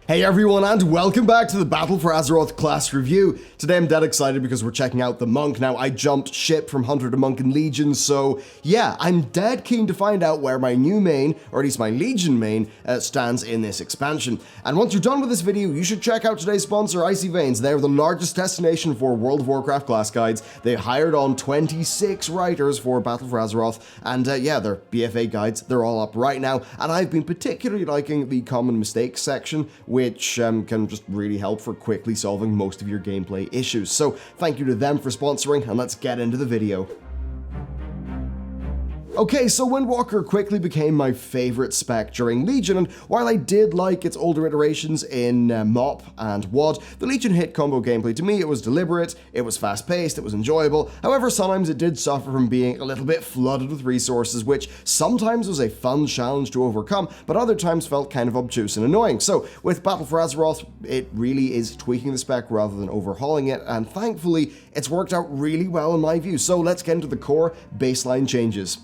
Hey everyone, and welcome back to the Battle for Azeroth class review. Today I'm dead excited because we're checking out the Monk. Now, I jumped ship from Hunter to Monk in Legion, so yeah, I'm dead keen to find out where my new main, or at least my Legion main, stands in this expansion. And once you're done with this video, you should check out today's sponsor, Icy Veins. They're the largest destination for World of Warcraft class guides. They hired on 26 writers for Battle for Azeroth, and yeah, their BFA guides, they're all up right now, and I've been particularly liking the common mistakes section, which can just really help for quickly solving most of your gameplay issues. So thank you to them for sponsoring, and let's get into the video. Okay, so Windwalker quickly became my favorite spec during Legion, and while I did like its older iterations in MoP and WoD, the Legion hit combo gameplay to me, it was deliberate, it was fast-paced, it was enjoyable. However, sometimes it did suffer from being a little bit flooded with resources, which sometimes was a fun challenge to overcome, but other times felt kind of obtuse and annoying. So with Battle for Azeroth, it really is tweaking the spec rather than overhauling it, and thankfully, it's worked out really well in my view. So let's get into the core baseline changes.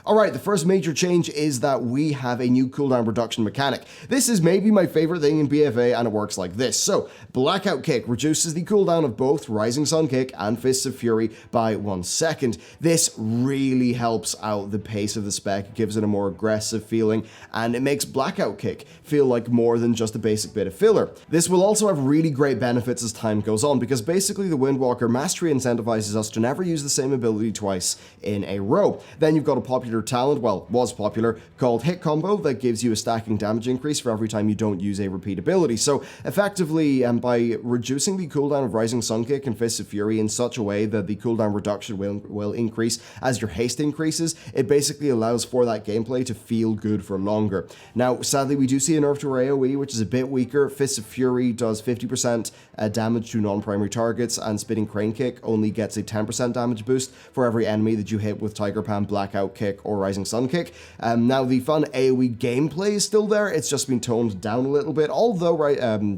Alright, the first major change is that we have a new cooldown reduction mechanic. This is maybe my favorite thing in BFA, and it works like this. So, Blackout Kick reduces the cooldown of both Rising Sun Kick and Fists of Fury by 1 second. This really helps out the pace of the spec, it gives it a more aggressive feeling, and it makes Blackout Kick feel like more than just a basic bit of filler. This will also have really great benefits as time goes on, because basically the Windwalker Mastery incentivizes us to never use the same ability twice in a row. Then you've got a popular talent, well, was popular, called Hit Combo that gives you a stacking damage increase for every time you don't use a repeat ability. So effectively, by reducing the cooldown of Rising Sun Kick and Fists of Fury in such a way that the cooldown reduction will increase as your haste increases, it basically allows for that gameplay to feel good for longer. Now, sadly, we do see a nerf to our AoE, which is a bit weaker. Fists of Fury does 50% damage to non-primary targets, and Spinning Crane Kick only gets a 10% damage boost for every enemy that you hit with Tiger Palm, Blackout Kick, or Rising Sun Kick. Now, the fun AoE gameplay is still there, it's just been toned down a little bit, although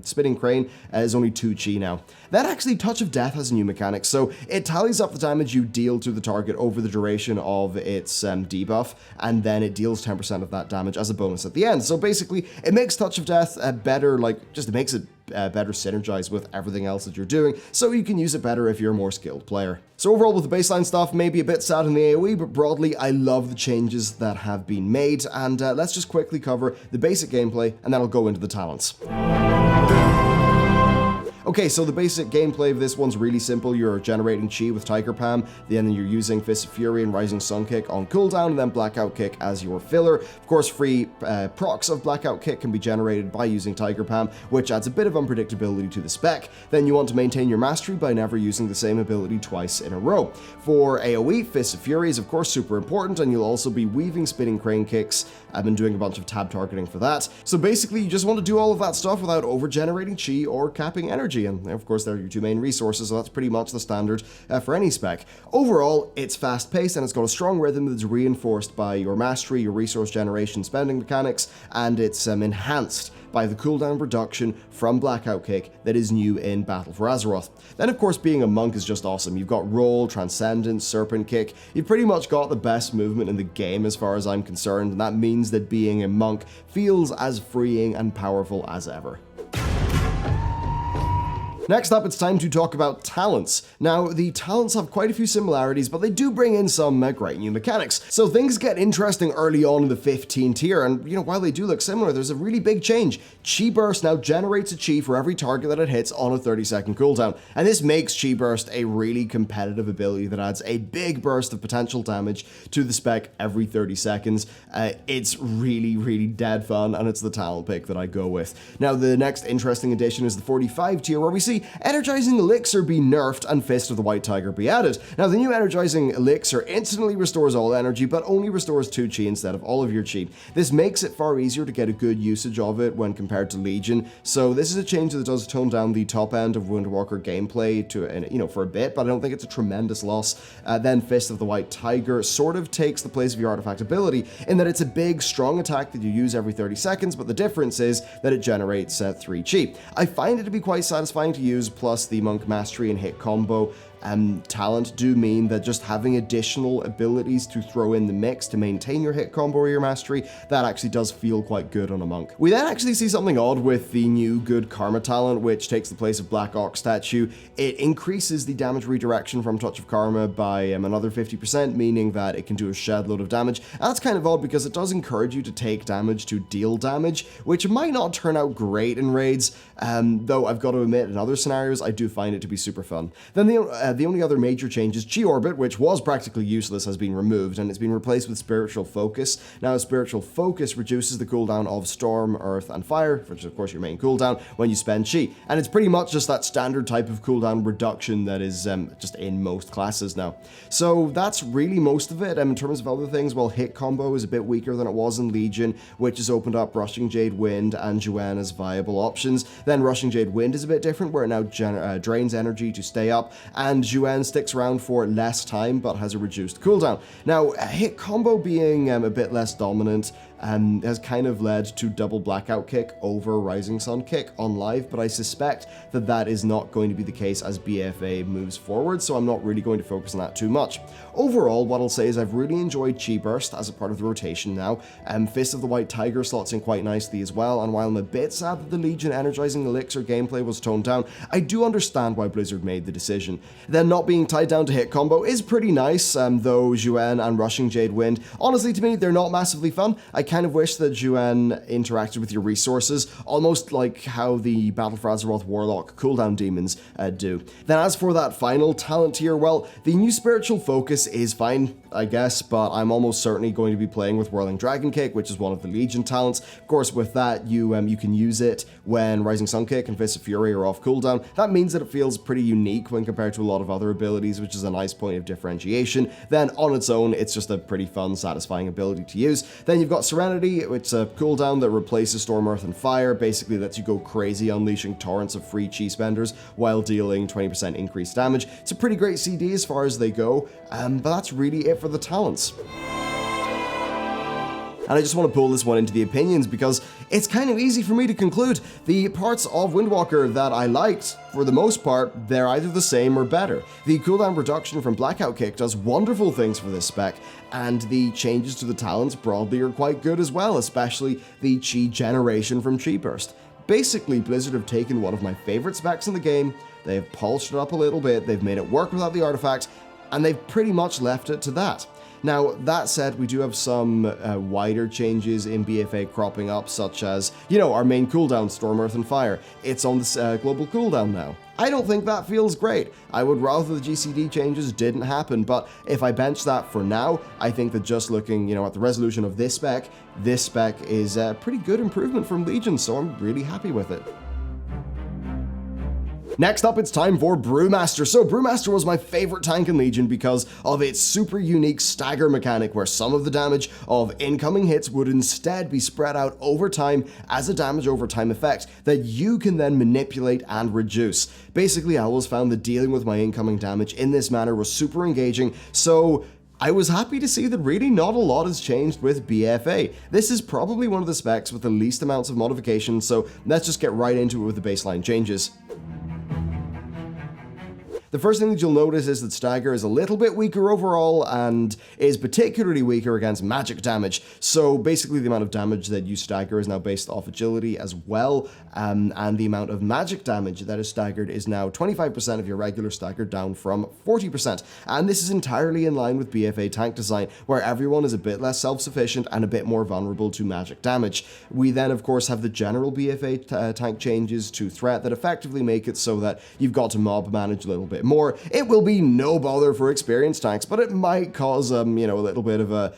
Spinning Crane is only 2 chi now. That actually, Touch of Death has a new mechanic, so it tallies up the damage you deal to the target over the duration of its debuff, and then it deals 10% of that damage as a bonus at the end. So basically, it makes Touch of Death better, it makes it better synergize with everything else that you're doing, so you can use it better if you're a more skilled player. So overall, with the baseline stuff, maybe a bit sad in the AoE, but broadly, I love the changes that have been made, and let's just quickly cover the basic gameplay, and then I'll go into the talents. Okay, so the basic gameplay of this one's really simple. You're generating chi with Tiger Palm, then you're using Fist of Fury and Rising Sun Kick on cooldown, and then Blackout Kick as your filler. Of course, free procs of Blackout Kick can be generated by using Tiger Palm, which adds a bit of unpredictability to the spec. Then you want to maintain your mastery by never using the same ability twice in a row. For AoE, Fist of Fury is of course super important, and you'll also be weaving Spinning Crane Kicks. I've been doing a bunch of tab targeting for that. So basically, you just want to do all of that stuff without over-generating chi or capping energy. And of course, they're your two main resources, so that's pretty much the standard for any spec. Overall, it's fast-paced and it's got a strong rhythm that's reinforced by your mastery, your resource generation spending mechanics, and it's enhanced by the cooldown reduction from Blackout Kick that is new in Battle for Azeroth. Then of course, being a monk is just awesome. You've got Roll, Transcendence, Serpent Kick. You've pretty much got the best movement in the game as far as I'm concerned, and that means that being a monk feels as freeing and powerful as ever. Next up, it's time to talk about talents. Now, the talents have quite a few similarities, but they do bring in some great new mechanics. So things get interesting early on in the 15 tier, and while they do look similar, there's a really big change. Chi Burst now generates a chi for every target that it hits on a 30-second cooldown, and this makes Chi Burst a really competitive ability that adds a big burst of potential damage to the spec every 30 seconds. It's really, really dead fun, and it's the talent pick that I go with. Now, the next interesting addition is the 45 tier, where we see Energizing Elixir be nerfed and Fist of the White Tiger be added. Now, the new Energizing Elixir instantly restores all energy, but only restores 2 chi instead of all of your chi. This makes it far easier to get a good usage of it when compared to Legion, so this is a change that does tone down the top end of Windwalker gameplay to, for a bit, but I don't think it's a tremendous loss. Then Fist of the White Tiger sort of takes the place of your artifact ability in that it's a big, strong attack that you use every 30 seconds, but the difference is that it generates 3 chi. I find it to be quite satisfying to use, plus the Monk Mastery and Hit Combo talent do mean that just having additional abilities to throw in the mix to maintain your hit combo or your mastery, that actually does feel quite good on a monk. We then actually see something odd with the new good karma talent, which takes the place of Black Ox Statue. It increases the damage redirection from Touch of Karma by another 50%, meaning that it can do a shed load of damage. And that's kind of odd because it does encourage you to take damage to deal damage, which might not turn out great in raids, though I've got to admit in other scenarios I do find it to be super fun. Then the only other major change is Chi Orbit, which was practically useless, has been removed, and it's been replaced with Spiritual Focus. Now, Spiritual Focus reduces the cooldown of Storm, Earth, and Fire, which is of course your main cooldown, when you spend Chi. And it's pretty much just that standard type of cooldown reduction that is just in most classes now. So that's really most of it. In terms of other things, well, hit combo is a bit weaker than it was in Legion, which has opened up Rushing Jade Wind and Juan as viable options. Then Rushing Jade Wind is a bit different, where it now drains energy to stay up, and Juan sticks around for less time but has a reduced cooldown. Now, hit combo being a bit less dominant has kind of led to double Blackout Kick over Rising Sun Kick on live, but I suspect that that is not going to be the case as BFA moves forward, so I'm not really going to focus on that too much. Overall, what I'll say is I've really enjoyed Chi Burst as a part of the rotation now. Fist of the White Tiger slots in quite nicely as well, and while I'm a bit sad that the Legion Energizing Elixir gameplay was toned down, I do understand why Blizzard made the decision. Then not being tied down to hit combo is pretty nice, though Juan and Rushing Jade Wind, honestly to me, they're not massively fun. I kind of wish that Juan interacted with your resources, almost like how the Battle for Azeroth Warlock cooldown demons do. Then as for that final talent tier, well, the new Spiritual Focus is fine, I guess, but I'm almost certainly going to be playing with Whirling Dragon Kick, which is one of the Legion talents. Of course, with that, you can use it when Rising Sun Kick and Fist of Fury are off cooldown. That means that it feels pretty unique when compared to a lot of other abilities, which is a nice point of differentiation. Then on its own, it's just a pretty fun, satisfying ability to use. Then you've got Serenity, which is a cooldown that replaces Storm, Earth, and Fire, basically lets you go crazy, unleashing torrents of free Chi spenders while dealing 20% increased damage. It's a pretty great CD as far as they go, but that's really it for the talents. And I just want to pull this one into the opinions because it's kind of easy for me to conclude. The parts of Windwalker that I liked, for the most part, they're either the same or better. The cooldown reduction from Blackout Kick does wonderful things for this spec, and the changes to the talents broadly are quite good as well, especially the Chi generation from Chi Burst. Basically, Blizzard have taken one of my favorite specs in the game, they've polished it up a little bit, they've made it work without the artifacts, and they've pretty much left it to that. Now, that said, we do have some wider changes in BFA cropping up, such as, our main cooldown, Storm, Earth, and Fire. It's on this global cooldown now. I don't think that feels great. I would rather the GCD changes didn't happen, but if I bench that for now, I think that just looking, at the resolution of this spec is a pretty good improvement from Legion, so I'm really happy with it. Next up, it's time for Brewmaster. So Brewmaster was my favorite tank in Legion because of its super unique stagger mechanic, where some of the damage of incoming hits would instead be spread out over time as a damage over time effect that you can then manipulate and reduce. Basically, I always found that dealing with my incoming damage in this manner was super engaging, so I was happy to see that really not a lot has changed with BFA. This is probably one of the specs with the least amounts of modifications, so let's just get right into it with the baseline changes. The first thing that you'll notice is that Stagger is a little bit weaker overall and is particularly weaker against magic damage. So basically the amount of damage that you stagger is now based off agility as well, and the amount of magic damage that is staggered is now 25% of your regular stagger, down from 40%. And this is entirely in line with BFA tank design, where everyone is a bit less self-sufficient and a bit more vulnerable to magic damage. We then of course have the general BFA tank changes to threat that effectively make it so that you've got to mob manage a little bit more. It will be no bother for experienced tanks, but it might cause a little bit of a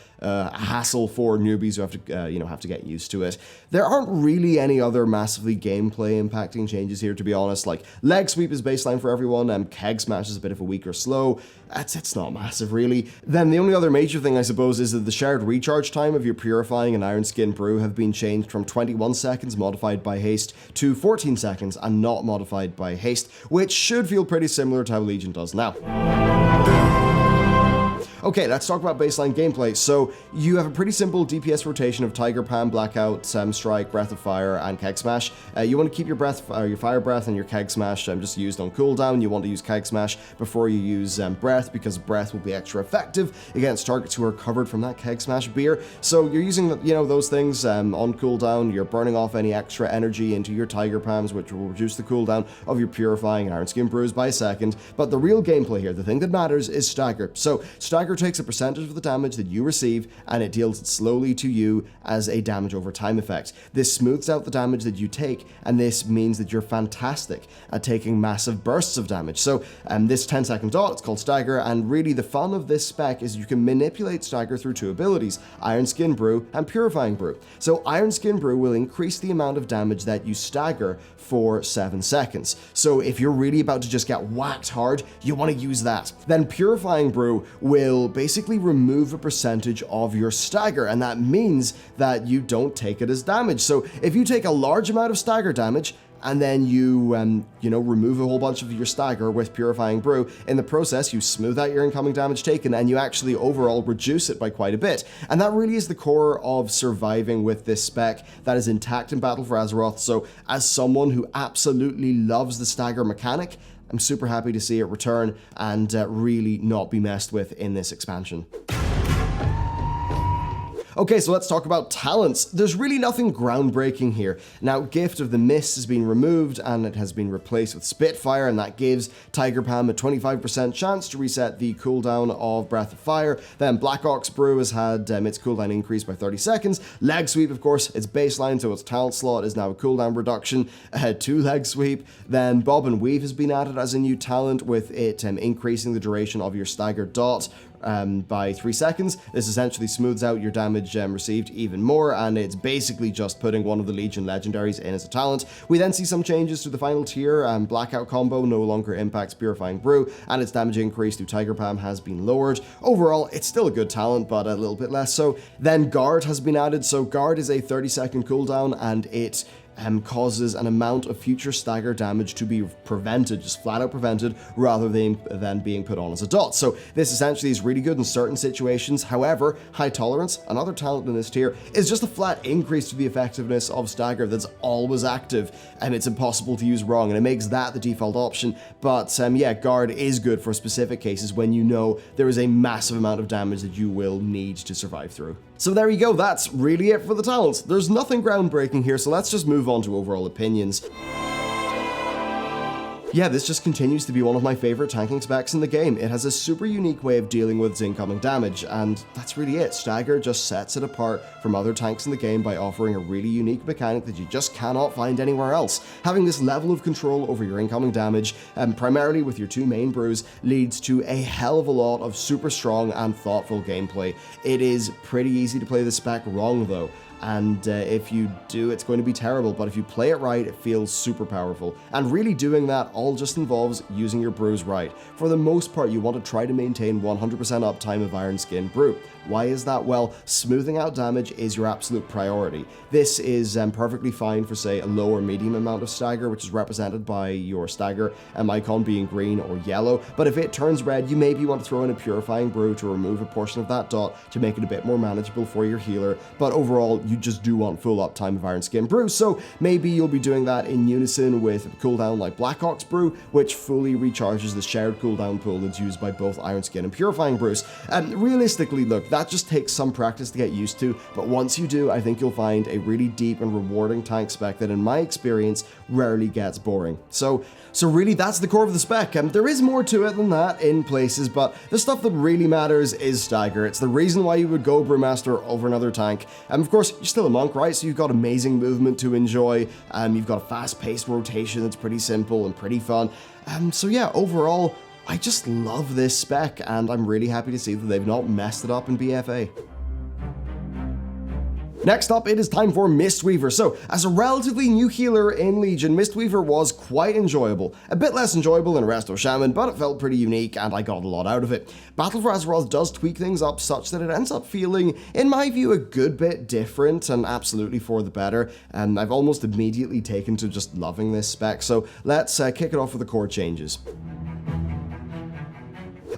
hassle for newbies who have to get used to it. There aren't really any other massively gameplay impacting changes here, to be honest. Like leg sweep is baseline for everyone, keg smash is a bit of a weaker slow. It's not massive really. Then the only other major thing I suppose is that the shared recharge time of your purifying and iron skin brew have been changed from 21 seconds modified by haste to 14 seconds and not modified by haste, which should feel pretty similar to how Legion does now. Okay, let's talk about baseline gameplay. So you have a pretty simple DPS rotation of Tiger Palm, Blackout, Strike, Breath of Fire, and Keg Smash. You want to keep your Fire Breath and your Keg Smash just used on cooldown. You want to use Keg Smash before you use Breath, because Breath will be extra effective against targets who are covered from that Keg Smash beer. So you're using those things on cooldown. You're burning off any extra energy into your Tiger Palms, which will reduce the cooldown of your Purifying and Iron Skin Brews by a second. But the real gameplay here, the thing that matters, is Stagger. So Stagger takes a percentage of the damage that you receive, and it deals it slowly to you as a damage over time effect. This smooths out the damage that you take, and this means that you're fantastic at taking massive bursts of damage. So this 10-second dot, it's called Stagger, and really the fun of this spec is you can manipulate Stagger through two abilities, Iron Skin Brew and Purifying Brew. So Iron Skin Brew will increase the amount of damage that you stagger for 7 seconds. So if you're really about to just get whacked hard, you want to use that. Then Purifying Brew will basically remove a percentage of your stagger, and that means that you don't take it as damage. So if you take a large amount of stagger damage, and then you, remove a whole bunch of your stagger with Purifying Brew. In the process, you smooth out your incoming damage taken, and you actually overall reduce it by quite a bit. And that really is the core of surviving with this spec that is intact in Battle for Azeroth. So as someone who absolutely loves the stagger mechanic, I'm super happy to see it return and really not be messed with in this expansion. Okay, so let's talk about talents. There's really nothing groundbreaking here. Now, Gift of the Mist has been removed and it has been replaced with Spitfire, and that gives Tiger Palm a 25% chance to reset the cooldown of Breath of Fire. Then Black Ox Brew has had its cooldown increased by 30 seconds. Leg Sweep, of course, its baseline, so its talent slot is now a cooldown reduction to Leg Sweep. Then Bob and Weave has been added as a new talent, with it increasing the duration of your stagger dot by 3 seconds. This essentially smooths out your damage received even more, and it's basically just putting one of the Legion legendaries in as a talent. We then see some changes to the final tier. Blackout combo no longer impacts Purifying Brew, and its damage increase to Tiger Palm has been lowered. Overall, it's still a good talent, but a little bit less so. Then Guard has been added. So Guard is a 30-second cooldown, and it causes an amount of future stagger damage to be prevented, just flat out prevented, rather than being put on as a dot. So this essentially is really good in certain situations. However, High Tolerance, another talent in this tier, is just a flat increase to the effectiveness of stagger that's always active, and it's impossible to use wrong, and it makes that the default option. But yeah, Guard is good for specific cases when you know there is a massive amount of damage that you will need to survive through. So there you go, that's really it for the talents. There's nothing groundbreaking here, so let's just move on to overall opinions. Yeah, this just continues to be one of my favorite tanking specs in the game. It has a super unique way of dealing with its incoming damage, and that's really it. Stagger just sets it apart from other tanks in the game by offering a really unique mechanic that you just cannot find anywhere else. Having this level of control over your incoming damage, primarily with your two main brews, leads to a hell of a lot of super strong and thoughtful gameplay. It is pretty easy to play the spec wrong though, and if you do, it's going to be terrible, but if you play it right, it feels super powerful. And really doing that all just involves using your brews right. For the most part, you want to try to maintain 100% uptime of Iron Skin Brew. Why is that? Well, smoothing out damage is your absolute priority. This is perfectly fine for, say, a low or medium amount of stagger, which is represented by your stagger icon being green or yellow. But if it turns red, you maybe want to throw in a Purifying Brew to remove a portion of that dot to make it a bit more manageable for your healer. But overall, you just do want full uptime of Iron Skin Brew, so maybe you'll be doing that in unison with a cooldown like Black Ox Brew, which fully recharges the shared cooldown pool that's used by both Iron Skin and Purifying Brews. And realistically, look, that just takes some practice to get used to, but once you do, I think you'll find a really deep and rewarding tank spec that, in my experience, rarely gets boring. So really, that's the core of the spec. There is more to it than that in places, but the stuff that really matters is stagger. It's the reason why you would go Brewmaster over another tank. Of course, you're still a monk, right? So you've got amazing movement to enjoy. You've got a fast-paced rotation that's pretty simple and pretty fun. So yeah, overall, I just love this spec, and I'm really happy to see that they've not messed it up in BFA. Next up, it is time for Mistweaver. So, as a relatively new healer in Legion, Mistweaver was quite enjoyable. A bit less enjoyable than Resto Shaman, but it felt pretty unique and I got a lot out of it. Battle for Azeroth does tweak things up such that it ends up feeling, in my view, a good bit different and absolutely for the better. And I've almost immediately taken to just loving this spec, so let's kick it off with the core changes.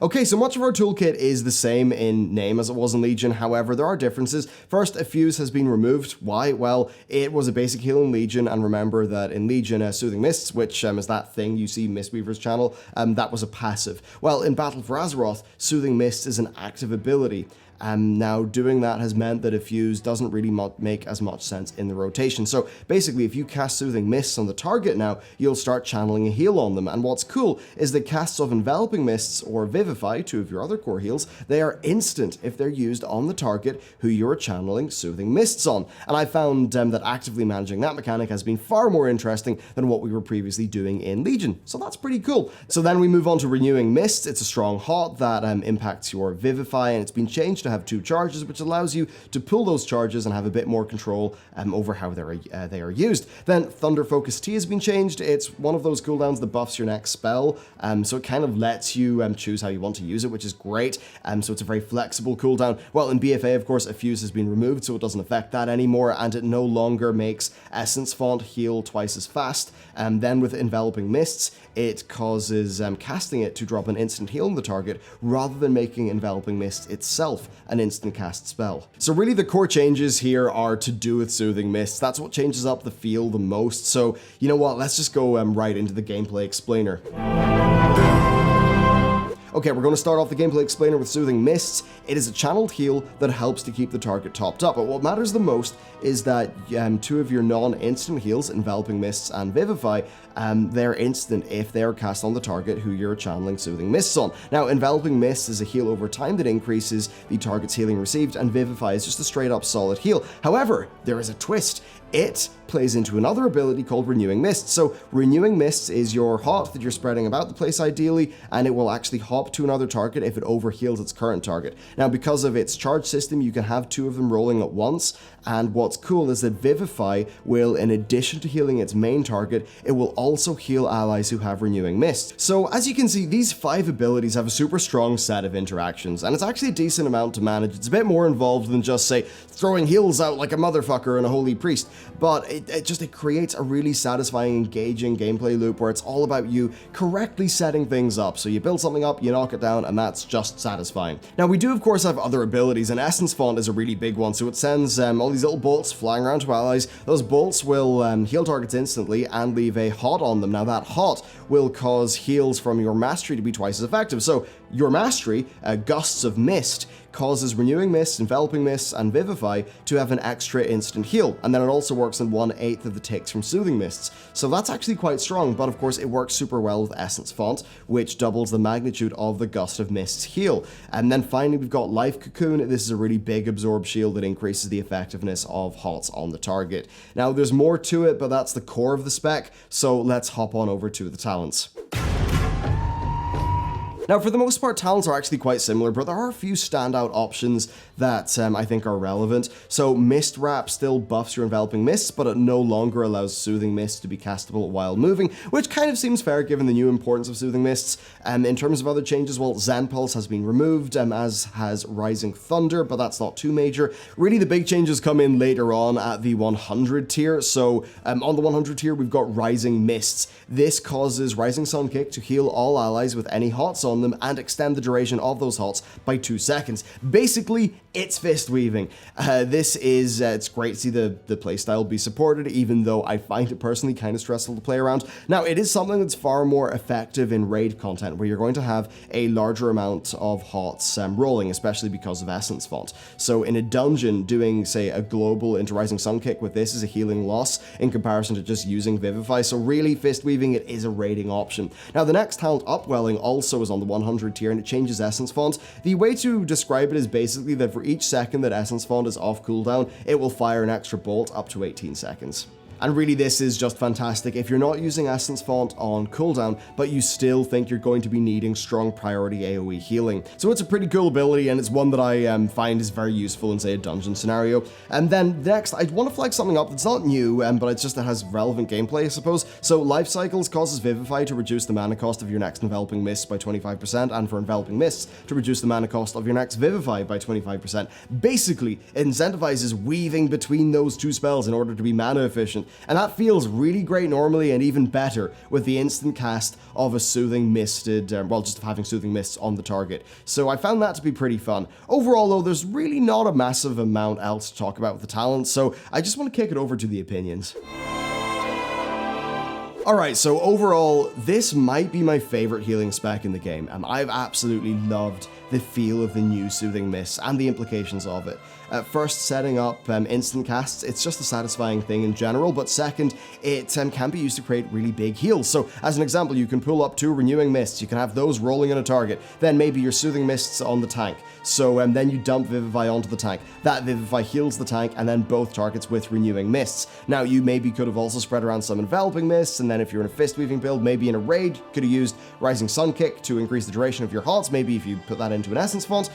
Okay, so much of our toolkit is the same in name as it was in Legion, however, there are differences. First, a fuse has been removed. Why? Well, it was a basic heal in Legion, and remember that in Legion, Soothing Mists, which is that thing you see Mistweaver's channel, that was a passive. Well, in Battle for Azeroth, Soothing Mists is an active ability. Now, doing that has meant that a fuse doesn't really make as much sense in the rotation. So basically, if you cast Soothing Mists on the target now, you'll start channeling a heal on them. And what's cool is that casts of Enveloping Mists or Vivify, two of your other core heals, they are instant if they're used on the target who you're channeling Soothing Mists on. And I found that actively managing that mechanic has been far more interesting than what we were previously doing in Legion. So that's pretty cool. So then we move on to Renewing Mists. It's a strong hot that impacts your Vivify, and it's been changed to have 2 charges, which allows you to pull those charges and have a bit more control over how they are used. Then Thunder Focus T has been changed. It's one of those cooldowns that buffs your next spell, so it kind of lets you choose how you want to use it, which is great. So it's a very flexible cooldown. Well, in BFA, of course, a fuse has been removed, so it doesn't affect that anymore, and it no longer makes Essence Font heal twice as fast. Then with Enveloping Mists, it causes casting it to drop an instant heal on the target rather than making Enveloping Mist itself an instant cast spell. So really the core changes here are to do with Soothing Mists. That's what changes up the feel the most. So you know what, let's just go right into the gameplay explainer. Okay, we're going to start off the gameplay explainer with Soothing Mists. It is a channeled heal that helps to keep the target topped up, but what matters the most is that 2 of your non-instant heals, Enveloping Mists and Vivify, they're instant if they are cast on the target who you're channeling Soothing Mists on. Now, Enveloping Mists is a heal over time that increases the target's healing received, and Vivify is just a straight up solid heal. However, there is a twist. It plays into another ability called Renewing Mists. So Renewing Mists is your hot that you're spreading about the place ideally, and it will actually hop to another target if it overheals its current target. Now, because of its charge system, you can have 2 of them rolling at once, and what's cool is that Vivify will, in addition to healing its main target, it will also heal allies who have Renewing Mist. So as you can see, these 5 abilities have a super strong set of interactions, and it's actually a decent amount to manage. It's a bit more involved than just, say, throwing heals out like a motherfucker and a holy priest, but it creates a really satisfying, engaging gameplay loop where it's all about you correctly setting things up. So you build something up, you knock it down, and that's just satisfying. Now, we do of course have other abilities, and Essence Font is a really big one. So it sends all these little bolts flying around to allies. Those bolts will heal targets instantly and leave a hot on them. Now, that hot will cause heals from your mastery to be twice as effective. So your mastery, Gusts of Mist, causes Renewing Mists, Enveloping Mists, and Vivify to have an extra instant heal, and then it also works in 1/8 of the ticks from Soothing Mists. So that's actually quite strong, but of course it works super well with Essence Font, which doubles the magnitude of the Gust of Mist's heal. And then finally we've got Life Cocoon. This is a really big absorb shield that increases the effectiveness of hots on the target. Now there's more to it, but that's the core of the spec, so let's hop on over to the talents. Now, for the most part, talents are actually quite similar, but there are a few standout options that I think are relevant. So Mist Wrap still buffs your Enveloping Mists, but it no longer allows Soothing Mists to be castable while moving, which kind of seems fair given the new importance of Soothing Mists. In terms of other changes, well, Zen Pulse has been removed, as has Rising Thunder, but that's not too major. Really, the big changes come in later on at the 100 tier. So on the 100 tier, we've got Rising Mists. This causes Rising Sun Kick to heal all allies with any hots on them and extend the duration of those hots by 2 seconds. Basically, it's fist weaving. It's great to see the playstyle be supported, even though I find it personally kind of stressful to play around. Now, it is something that's far more effective in raid content, where you're going to have a larger amount of hots rolling, especially because of Essence Font. So in a dungeon, doing, say, a global into Rising Sun Kick with this is a healing loss in comparison to just using Vivify. So really, fist weaving, it is a raiding option. Now, the next talent, Upwelling, also is on the 100 tier, and it changes Essence Font. The way to describe it is basically that for each second that Essence Font is off cooldown, it will fire an extra bolt up to 18 seconds. And really, this is just fantastic. If you're not using Essence Font on cooldown, but you still think you're going to be needing strong priority AoE healing. So it's a pretty cool ability, and it's one that I find is very useful in, say, a dungeon scenario. And then next, I want to flag something up that's not new, but it's just that has relevant gameplay, I suppose. So Life Cycles causes Vivify to reduce the mana cost of your next Enveloping Mist by 25%, and for Enveloping Mists to reduce the mana cost of your next Vivify by 25%. Basically, it incentivizes weaving between those 2 spells in order to be mana efficient. efficient, and that feels really great normally and even better with the instant cast of a Soothing Misted, just having Soothing Mists on the target. So I found that to be pretty fun. Overall though, there's really not a massive amount else to talk about with the talents, so I just want to kick it over to the opinions. Alright, so overall, this might be my favorite healing spec in the game, and I've absolutely loved the feel of the new Soothing Mists and the implications of it. First, setting up instant casts, it's just a satisfying thing in general, but second, it can be used to create really big heals. So, as an example, you can pull up 2 Renewing Mists, you can have those rolling in a target, then maybe your Soothing Mists on the tank. So then you dump Vivify onto the tank. That Vivify heals the tank, and then both targets with Renewing Mists. Now, you maybe could have also spread around some Enveloping Mists, and then if you're in a Fist-Weaving build, maybe in a raid, could have used Rising Sun Kick to increase the duration of your haunts, maybe if you put that into an Essence font.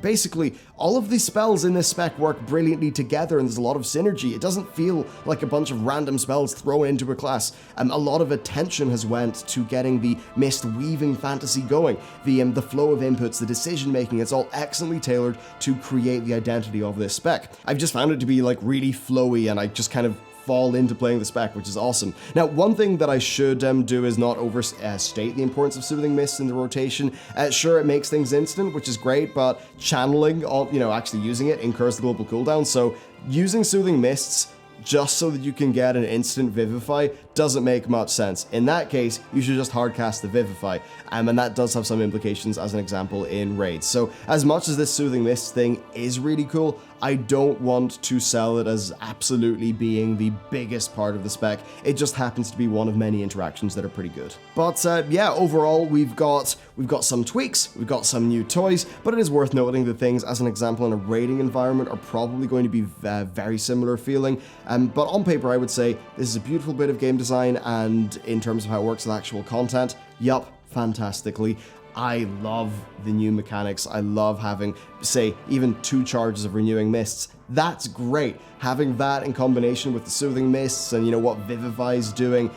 Basically, all of these spells in this spec work brilliantly together, and there's a lot of synergy. It doesn't feel like a bunch of random spells thrown into a class. A lot of attention has went to getting the Mistweaving fantasy going. The flow of inputs, the decision making, it's all excellently tailored to create the identity of this spec. I've just found it to be like really flowy, and I just kind of fall into playing the spec, which is awesome. Now, one thing that I should do is not overstate the importance of Soothing Mists in the rotation. Sure, it makes things instant, which is great, but channeling, actually using it incurs the global cooldown, so using Soothing Mists just so that you can get an instant Vivify doesn't make much sense. In that case, you should just hardcast the Vivify, and that does have some implications as an example in raids. So as much as this Soothing Mist thing is really cool, I don't want to sell it as absolutely being the biggest part of the spec. It just happens to be one of many interactions that are pretty good. But yeah, overall, we've got some tweaks, we've got some new toys, but it is worth noting that things, as an example, in a raiding environment are probably going to be very similar feeling. But on paper, I would say this is a beautiful bit of game design, and in terms of how it works with actual content, yup, fantastically. I love the new mechanics. I love having, say, even 2 charges of Renewing Mists. That's great. Having that in combination with the Soothing Mists and, what Vivify's doing,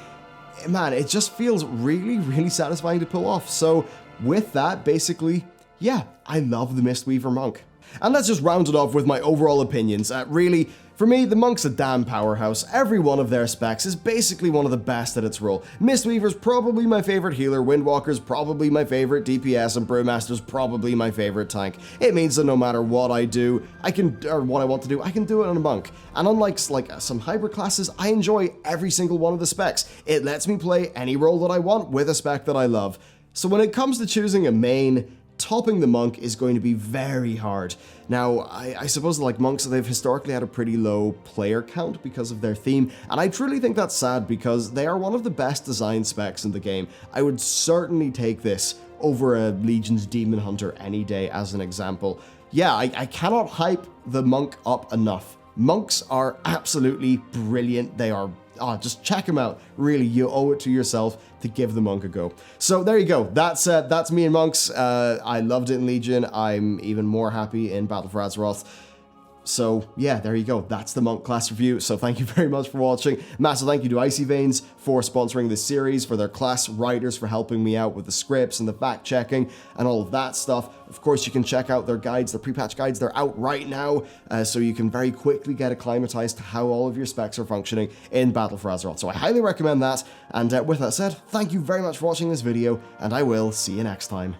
man, it just feels really, really satisfying to pull off. So with that, basically, yeah, I love the Mistweaver Monk. And let's just round it off with my overall opinions. Really, for me, the Monk's a damn powerhouse. Every one of their specs is basically one of the best at its role. Mistweaver's probably my favorite healer, Windwalker's probably my favorite DPS, and Brewmaster's probably my favorite tank. It means that no matter what I do, or what I want to do, I can do it on a Monk. And unlike some hybrid classes, I enjoy every single one of the specs. It lets me play any role that I want with a spec that I love. So when it comes to choosing a main, topping the Monk is going to be very hard. Now, I suppose like monks, they've historically had a pretty low player count because of their theme, and I truly think that's sad because they are one of the best design specs in the game. I would certainly take this over a Legion's Demon Hunter any day as an example. Yeah, I cannot hype the Monk up enough. Monks are absolutely brilliant. They are just check them out. Really, you owe it to yourself to give the Monk a go. So there you go. That's me and Monks. I loved it in Legion. I'm even more happy in Battle for Azeroth. So yeah, there you go. That's the Monk class review. So thank you very much for watching. Massive thank you to Icy Veins for sponsoring this series, for their class writers for helping me out with the scripts and the fact checking and all of that stuff. Of course, you can check out their guides, their pre-patch guides. They're out right now, so you can very quickly get acclimatized to how all of your specs are functioning in Battle for Azeroth. So I highly recommend that. And with that said, thank you very much for watching this video, and I will see you next time.